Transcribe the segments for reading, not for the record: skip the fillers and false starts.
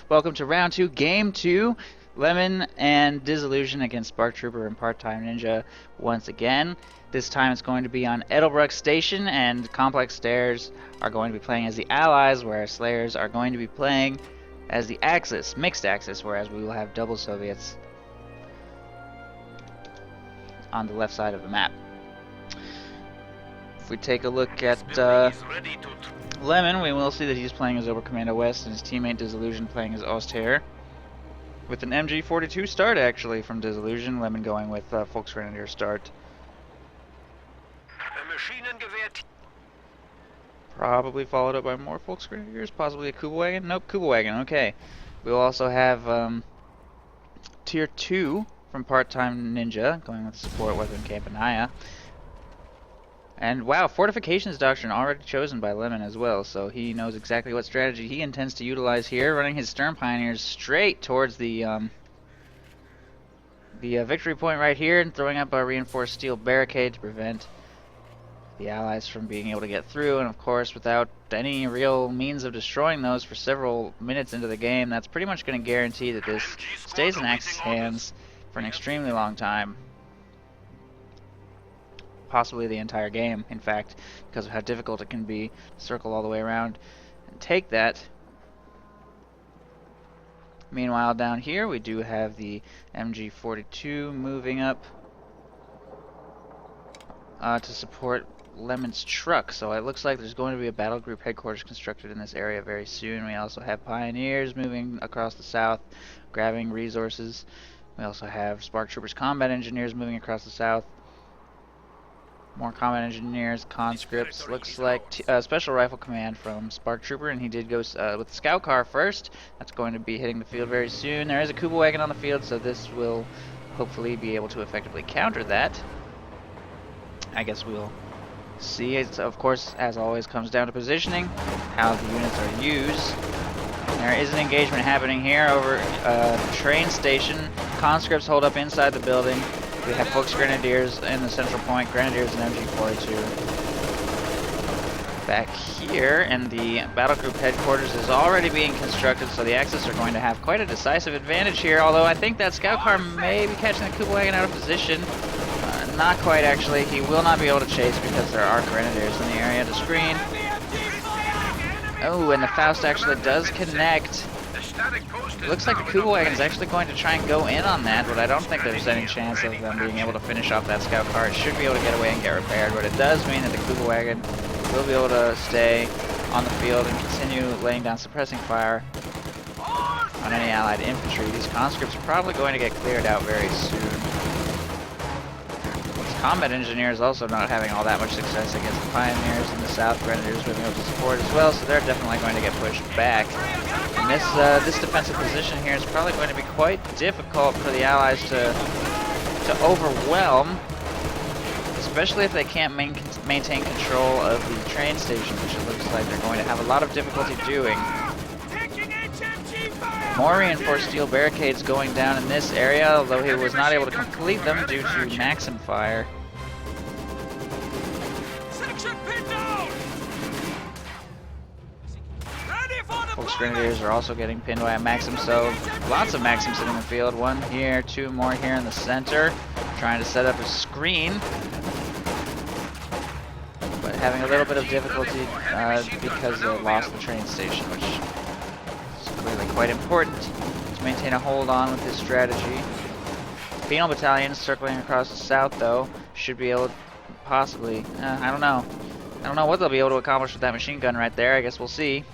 Welcome to round 2, game 2. Lemon and Disillusion against Spark Trooper and Part-Time Ninja once again. This time it's going to be on Edelbrook Station, and Complex Stairs are going to be playing as the Allies, whereas Slayers are going to be playing as the Axis, mixed Axis, whereas we will have double Soviets on the left side of the map. If we take a look at Lemon, we will see that he's playing as Oberkommando West and his teammate Disillusion playing as Ostherr. With an MG42 start actually from Disillusion, Lemon going with Volksgrenadier start. Probably followed up by more Volksgrenadiers, possibly a Kubelwagen? Nope, Kubelwagen, okay. We'll also have Tier 2 from Part-Time Ninja, going with support weapon Campanaya. And wow, Fortifications Doctrine already chosen by Lemon as well, so he knows exactly what strategy he intends to utilize here, running his Stern Pioneers straight towards the victory point right here, and throwing up a reinforced steel barricade to prevent the Allies from being able to get through. And of course, without any real means of destroying those for several minutes into the game, that's pretty much going to guarantee that this stays in Axis hands for an extremely long time. Possibly the entire game, in fact, because of how difficult it can be to circle all the way around and take that. Meanwhile, down here we do have the MG42 moving up to support Lemon's truck, so it looks like there's going to be a battle group headquarters constructed in this area very soon. We also have Pioneers moving across the south, grabbing resources. We also have Spark Troopers combat engineers moving across the south. More combat engineers, conscripts. Looks like Special Rifle Command from Spark Trooper, and he did go with the scout car first. That's going to be hitting the field very soon. There is a Kubelwagen on the field, so this will hopefully be able to effectively counter that. I guess we'll see. It, of course, as always, comes down to positioning, how the units are used. There is an engagement happening here over the train station. Conscripts hold up inside the building. We have Volksgrenadiers in the central point, Grenadiers and MG42. Back here, and the battle group headquarters is already being constructed, so the Axis are going to have quite a decisive advantage here, although I think that scout car may be catching the Kubelwagen out of position. Not quite, actually. He will not be able to chase because there are Grenadiers in the area to screen. Oh, and the Faust actually does connect. Looks like the Kubelwagen is actually going to try and go in on that, but I don't think there's any chance of them being able to finish off that scout car. It should be able to get away and get repaired, but it does mean that the Kubelwagen will be able to stay on the field and continue laying down suppressing fire on any allied infantry. These conscripts are probably going to get cleared out very soon. Combat engineers also not having all that much success against the Pioneers in the south. Grenadiers moving up to support as well, so they're definitely going to get pushed back. And this defensive position here is probably going to be quite difficult for the Allies to overwhelm, especially if they can't maintain control of the train station, which it looks like they're going to have a lot of difficulty doing. More reinforced steel barricades going down in this area, although he was not able to complete them due to Maxim fire. Volksgrenadiers are also getting pinned by a Maxim, so lots of Maxims in the field. One here, two more here in the center, trying to set up a screen, but having a little bit of difficulty because they lost the train station, which clearly quite important to maintain a hold on with this strategy. Penal battalions circling across the south, though, should be able to possibly, I don't know what they'll be able to accomplish with that machine gun right there. I guess we'll see.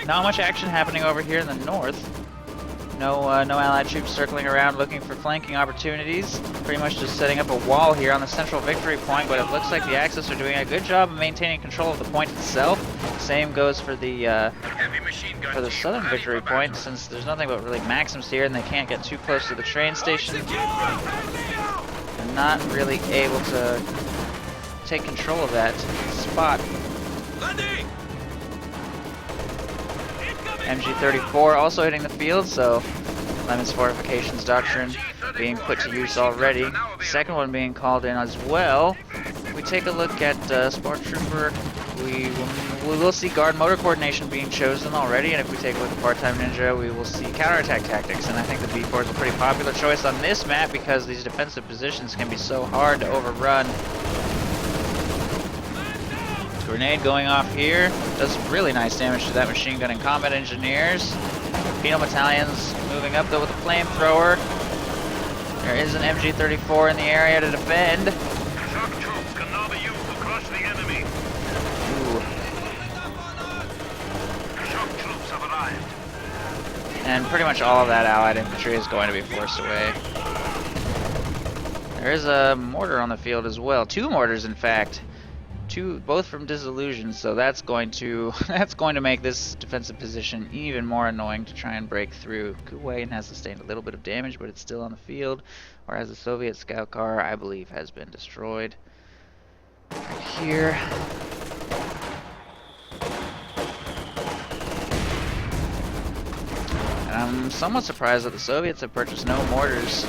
Not much action happening over here in the north. No allied troops circling around looking for flanking opportunities. Pretty much just setting up a wall here on the central victory point, but it looks like the Axis are doing a good job of maintaining control of the point itself. Same goes for the southern victory point, since there's nothing but really Maxims here and they can't get too close to the train station. They're not really able to take control of that spot. MG34 also hitting the field, so Lemon's Fortifications Doctrine being put to use already. Second one being called in as well. If we take a look at Spark Trooper, we will we will see guard motor coordination being chosen already, and if we take a look at part-time ninja, we will see counterattack tactics, and I think the B4 is a pretty popular choice on this map because these defensive positions can be so hard to overrun. Grenade going off here does some really nice damage to that machine gun and combat engineers. Penal battalions moving up though with a flamethrower. There is an MG34 in the area to defend. Shock troops can now be used to crush the enemy. Ooh. Shock troops have arrived. And pretty much all of that allied infantry is going to be forced away. There is a mortar on the field as well. 2 mortars, in fact. 2, both from Disillusion, so that's going to make this defensive position even more annoying to try and break through. Kuwait has sustained a little bit of damage, but it's still on the field, whereas the Soviet scout car, I believe, has been destroyed. Right here. And I'm somewhat surprised that the Soviets have purchased no mortars.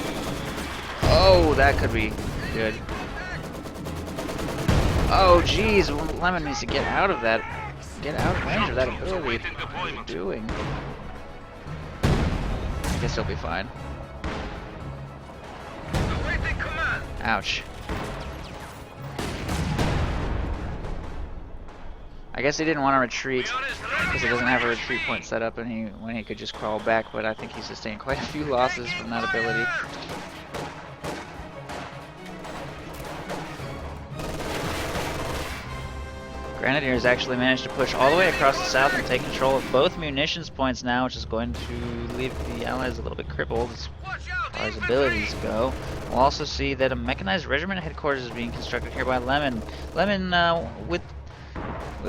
Oh, that could be good. Oh, geez, Lemon needs to get out of that, get out of range of that ability. What are you doing? I guess he'll be fine. Ouch. I guess he didn't want to retreat because he doesn't have a retreat point set up, and when he could just crawl back. But I think he sustained quite a few losses from that ability. Grenadiers actually managed to push all the way across the south and take control of both munitions points now, which is going to leave the Allies a little bit crippled as far as abilities go. We'll also see that a mechanized regiment headquarters is being constructed here by Lemon. Lemon, with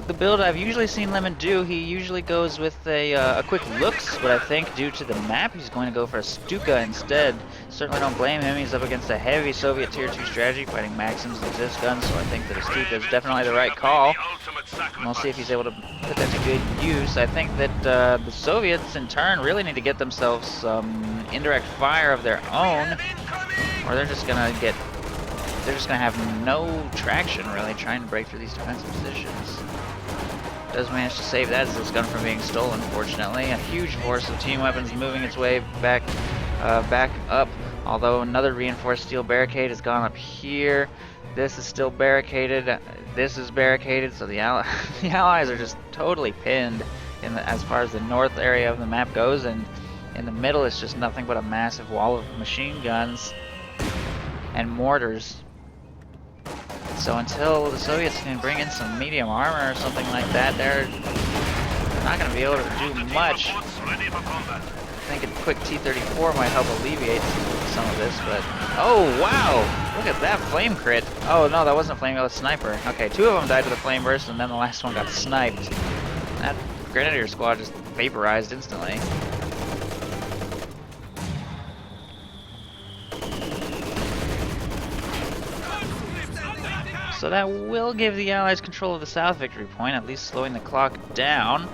the build I've usually seen Lemon do, he usually goes with a quick looks, but I think due to the map he's going to go for a Stuka instead. Certainly don't blame him, he's up against a heavy Soviet tier 2 strategy fighting Maxims and Zis guns, so I think that a Stuka is definitely the right call. And we'll see if he's able to put that to good use. I think that the Soviets in turn really need to get themselves some indirect fire of their own, or they're just gonna have no traction really trying to break through these defensive positions. Does manage to save that as this gun from being stolen, fortunately. A huge force of team weapons moving its way back up, although another reinforced steel barricade has gone up here. This is still barricaded, this is barricaded, so the Allies are just totally pinned as far as the north area of the map goes, and in the middle it's just nothing but a massive wall of machine guns and mortars. So until the Soviets can bring in some medium armor or something like that, they're not going to be able to do much. I think a quick T-34 might help alleviate some of this, but... Oh, wow! Look at that flame crit! Oh, no, that wasn't a flame, that was a sniper. Okay, 2 of them died to the flame burst, and then the last one got sniped. That Grenadier squad just vaporized instantly. So that will give the Allies control of the south victory point, at least slowing the clock down.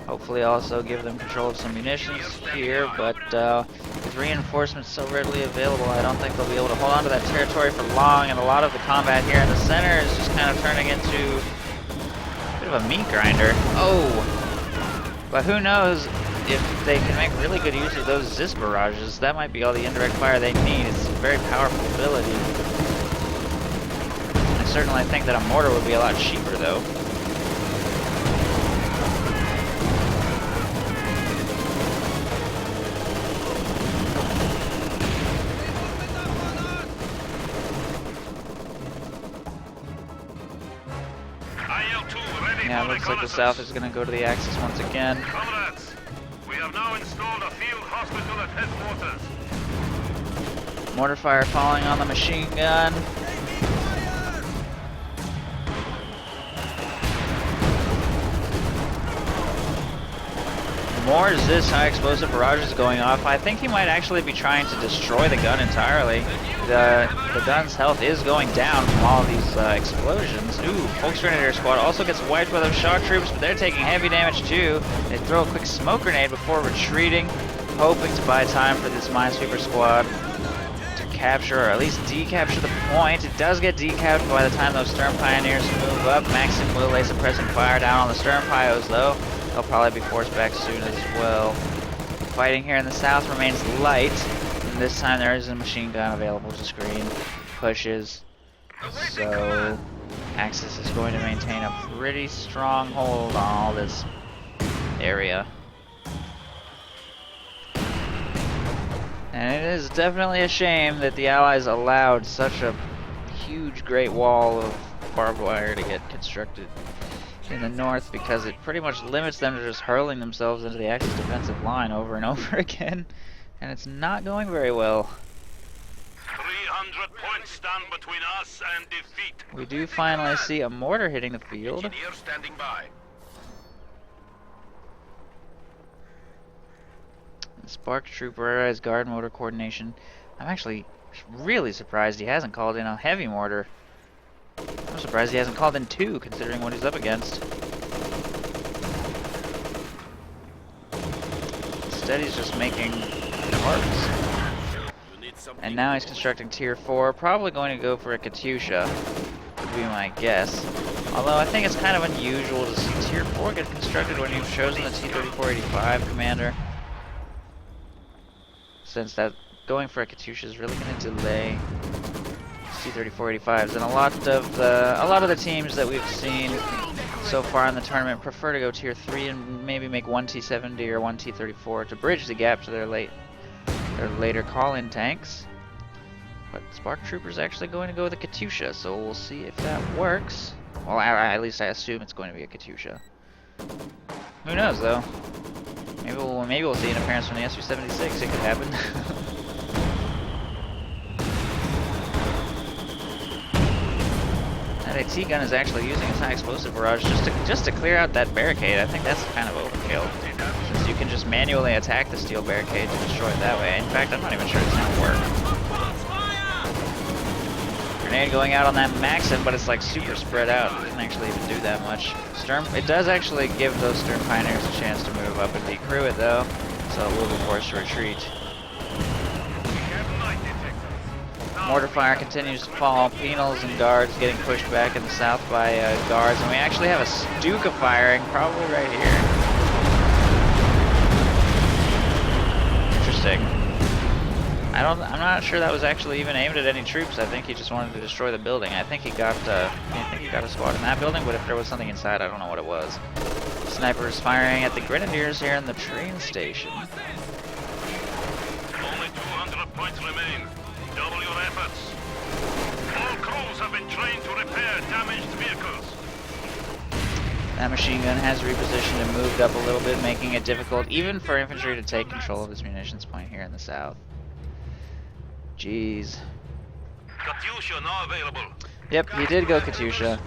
Hopefully also give them control of some munitions here, but with reinforcements so readily available, I don't think they'll be able to hold on to that territory for long, and a lot of the combat here in the center is just kind of turning into a bit of a meat grinder. Oh! But who knows if they can make really good use of those Zis barrages. That might be all the indirect fire they need. It's a very powerful ability. I certainly think that a mortar would be a lot cheaper, though. Yeah, it looks like the south is going to go to the Axis once again. Comrades, we have now installed a field hospital at headquarters. Mortar fire falling on the machine gun. More Zis high explosive barrages going off. I think he might actually be trying to destroy the gun entirely. The gun's health is going down from all of these explosions. Ooh, Volksgrenadier squad also gets wiped by those shock troops, but they're taking heavy damage too. They throw a quick smoke grenade before retreating, hoping to buy time for this Minesweeper squad to capture, or at least decapture the point. It does get decapped by the time those Stern Pioneers move up. Maxim will lay suppressing fire down on the Stern Pios, though. They'll probably be forced back soon as well. Fighting here in the south remains light, and this time there is a machine gun available to screen pushes. So Axis is going to maintain a pretty strong hold on all this area. And it is definitely a shame that the Allies allowed such a huge great wall of barbed wire to get constructed in the north, because it pretty much limits them to just hurling themselves into the Axis defensive line over and over again. And it's not going very well. 300 points stand between us and defeat. We do finally see a mortar hitting the field. Engineer standing by. Spark Trooper has guard motor coordination. I'm actually really surprised he hasn't called in a heavy mortar. I'm surprised he hasn't called in two, considering what he's up against. Instead, he's just making parts. And now he's constructing Tier 4, probably going to go for a Katyusha, would be my guess. Although I think it's kind of unusual to see Tier 4 get constructed when you've chosen the T-3485 commander, since that going for a Katyusha is really going to delay T-3485s, and a lot of the teams that we've seen so far in the tournament prefer to go Tier 3 and maybe make one T-70 or one T-34 to bridge the gap to their later call-in tanks. But Spark Trooper's actually going to go with a Katyusha, so we'll see if that works. Well, at least I assume it's going to be a Katyusha. Who knows, though? Maybe we'll see an appearance from the Su-76. It could happen. That AT gun is actually using its high explosive barrage just to clear out that barricade. I think that's kind of overkill, since you can just manually attack the steel barricade to destroy it that way. In fact, I'm not even sure it's gonna work. Grenade going out on that Maxim, but it's like super spread out. It doesn't actually even do that much. It does actually give those Stern Pioneers a chance to move up and decrew it, though, so it will be forced to retreat. Mortar fire continues to fall. Penals and guards getting pushed back in the south by guards, and we actually have a Stuka firing probably right here. Interesting. I'm not sure that was actually even aimed at any troops. I think he just wanted to destroy the building. I think he got a squad in that building, but if there was something inside, I don't know what it was. Snipers firing at the Grenadiers here in the train station. Only 200 points remain. Double your efforts. All crews have been trained to repair damaged vehicles. That machine gun has repositioned and moved up a little bit, making it difficult even for infantry to take control of this munitions point here in the south. Jeez. Katyusha now available. Yep, he did go Katyusha.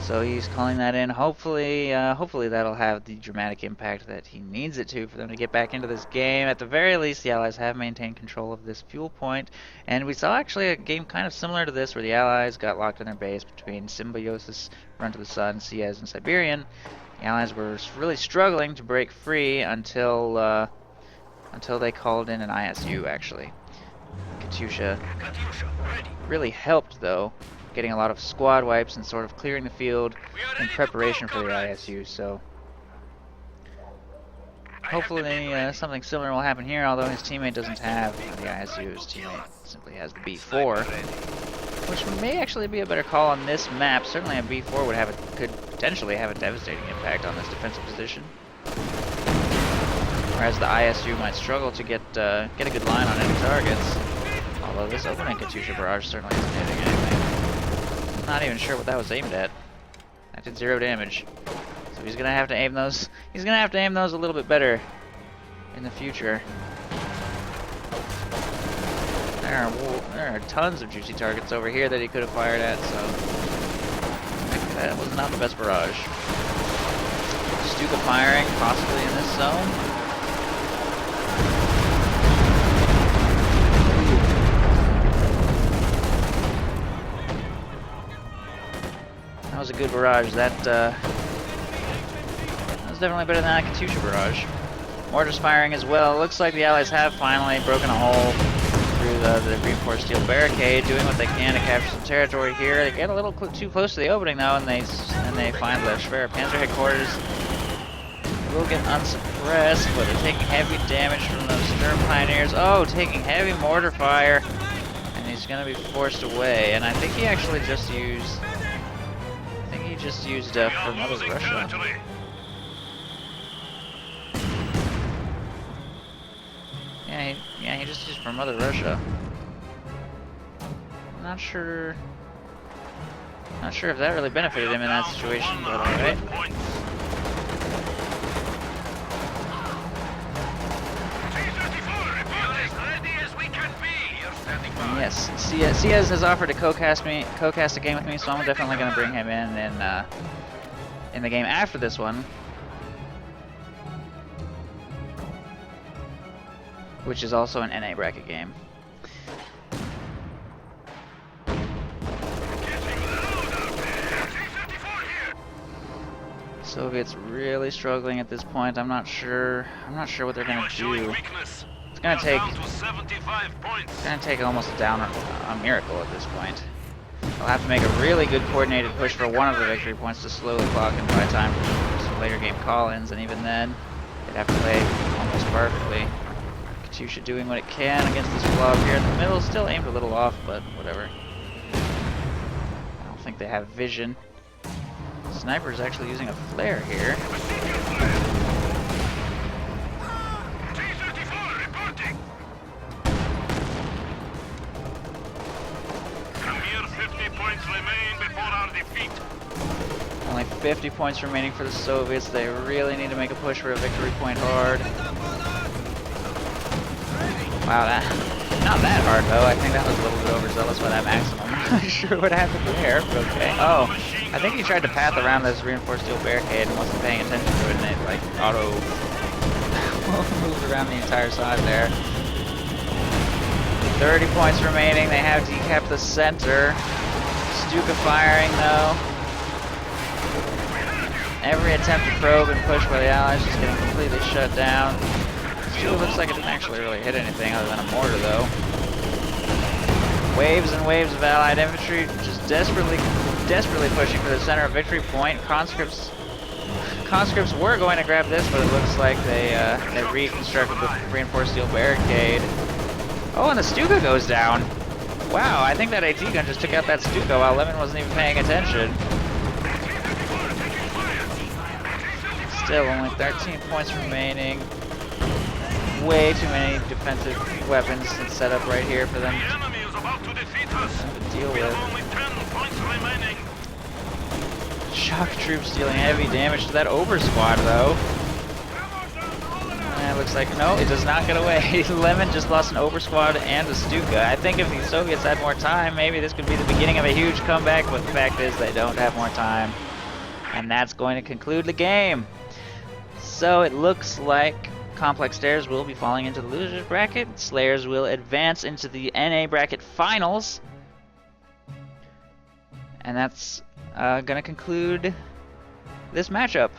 So he's calling that in. Hopefully that'll have the dramatic impact that he needs it to for them to get back into this game. At the very least, the Allies have maintained control of this fuel point. And we saw actually a game kind of similar to this, where the Allies got locked in their base between Symbiosis, Run to the Sun, Slayerz, and Siberian. The Allies were really struggling to break free until they called in an ISU, actually. Katyusha really helped, though, getting a lot of squad wipes and sort of clearing the field in preparation for the ISU, so hopefully something similar will happen here, although his teammate doesn't have the ISU. His teammate simply has the B4, which may actually be a better call on this map. Certainly a B4 could potentially have a devastating impact on this defensive position, whereas the ISU might struggle to get a good line on any targets, although this opening Katyusha barrage certainly isn't hitting anything. Not even sure what that was aimed at. That did 0 damage. So he's gonna have to aim those. He's gonna have to aim those a little bit better in the future. There are tons of juicy targets over here that he could have fired at. So that was not the best barrage. Stuka firing, possibly in this zone. That was a good barrage. That was definitely better than that Katyusha barrage. Mortars firing as well. It looks like the Allies have finally broken a hole through the reinforced steel barricade, doing what they can to capture some territory here. They get a little too close to the opening though, and they find the Schwer Panzer headquarters. They will get unsuppressed, but they're taking heavy damage from those Sturm Pioneers. Oh, taking heavy mortar fire, and he's gonna be forced away. And I think he actually just used. I think he just used for Mother Russia. Yeah, he just used for Mother Russia. Not sure if that really benefited him in that situation, but alright. Yes, Slayerz has offered to co-cast a game with me, so I'm definitely going to bring him in the game after this one, which is also an NA bracket game. Soviets really struggling at this point. I'm not sure what they're gonna do. It's gonna take almost a miracle at this point. They'll have to make a really good coordinated push for one of the victory points to slow the clock and buy time for some later game call-ins, and even then, they'd have to play almost perfectly. Katyusha doing what it can against this blob here in the middle, still aimed a little off, but whatever. I don't think they have vision. Sniper is actually using a flare here. Only 50 points remaining for the Soviets. They really need to make a push for a victory point hard. Wow, not that hard though. I think that was a little bit overzealous by that maximum. I'm not sure what happened there, but okay. Oh, I think he tried to path around this reinforced steel barricade and wasn't paying attention to it, and it like auto moved around the entire side there. 30 points remaining. They have decapped the center. Stuka firing though. Every attempt to probe and push by the Allies just getting completely shut down. Still looks like it didn't actually really hit anything other than a mortar though. Waves and waves of Allied infantry just desperately pushing for the center of victory point. Conscripts were going to grab this, but it looks like they reconstructed the reinforced steel barricade. Oh, and the Stuka goes down. Wow, I think that AT gun just took out that Stuka while Lemon wasn't even paying attention. Still only 13 points remaining. Way too many defensive weapons set up right here for them to deal with. Shock troops dealing heavy damage to that over squad though. And it looks like, no, it does not get away. Lemon just lost an over squad and a Stuka. I think if the Soviets had more time, maybe this could be the beginning of a huge comeback, but the fact is they don't have more time. And that's going to conclude the game. So it looks like Complex Stairs will be falling into the losers bracket. Slayerz will advance into the NA bracket finals. And that's going to conclude this matchup.